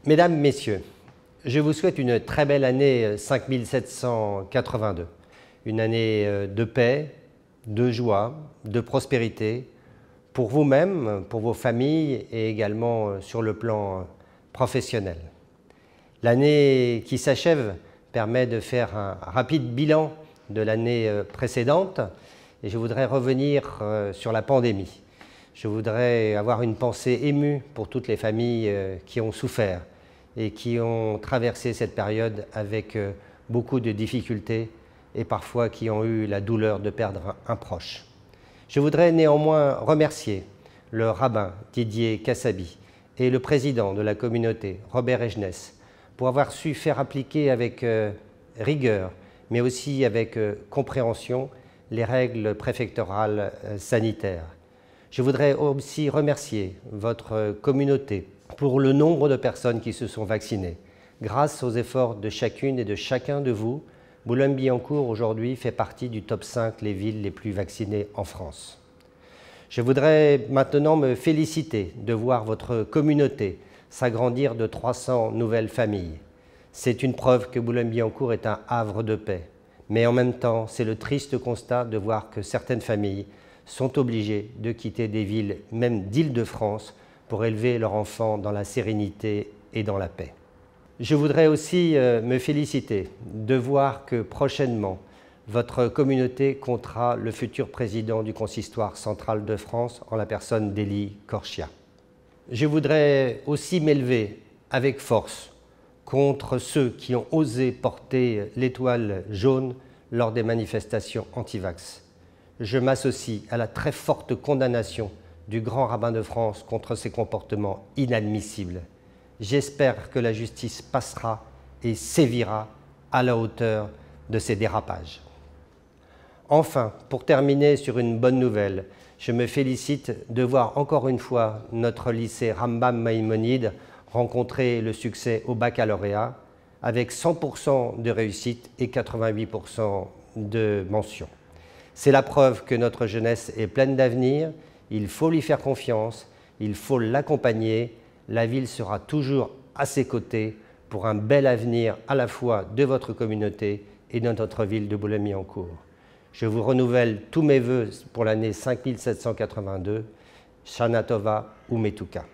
Mesdames, Messieurs, je vous souhaite une très belle année 5782, une année de paix, de joie, de prospérité, pour vous-même, pour vos familles et également sur le plan professionnel. L'année qui s'achève permet de faire un rapide bilan de l'année précédente et je voudrais revenir sur la pandémie. Je voudrais avoir une pensée émue pour toutes les familles qui ont souffert et qui ont traversé cette période avec beaucoup de difficultés et parfois qui ont eu la douleur de perdre un proche. Je voudrais néanmoins remercier le rabbin Didier Kassabi et le président de la communauté, Robert Egenès, pour avoir su faire appliquer avec rigueur, mais aussi avec compréhension, les règles préfectorales sanitaires. Je voudrais aussi remercier votre communauté pour le nombre de personnes qui se sont vaccinées. Grâce aux efforts de chacune et de chacun de vous, Boulogne-Billancourt aujourd'hui fait partie du top 5 les villes les plus vaccinées en France. Je voudrais maintenant me féliciter de voir votre communauté s'agrandir de 300 nouvelles familles. C'est une preuve que Boulogne-Billancourt est un havre de paix. Mais en même temps, c'est le triste constat de voir que certaines familles sont obligées de quitter des villes, même d'Île-de-France, pour élever leurs enfants dans la sérénité et dans la paix. Je voudrais aussi me féliciter de voir que prochainement, votre communauté comptera le futur président du Consistoire central de France en la personne d'Élie Korchia. Je voudrais aussi m'élever avec force contre ceux qui ont osé porter l'étoile jaune lors des manifestations anti-vax. Je m'associe à la très forte condamnation du grand rabbin de France contre ces comportements inadmissibles. J'espère que la justice passera et sévira à la hauteur de ces dérapages. Enfin, pour terminer sur une bonne nouvelle, je me félicite de voir encore une fois notre lycée Rambam Maïmonide rencontrer le succès au baccalauréat avec 100% de réussite et 88% de mention. C'est la preuve que notre jeunesse est pleine d'avenir, il faut lui faire confiance, il faut l'accompagner, la ville sera toujours à ses côtés pour un bel avenir à la fois de votre communauté et de notre ville de Boulogne-Billancourt. Je vous renouvelle tous mes vœux pour l'année 5782, Shana Tova Umetuka.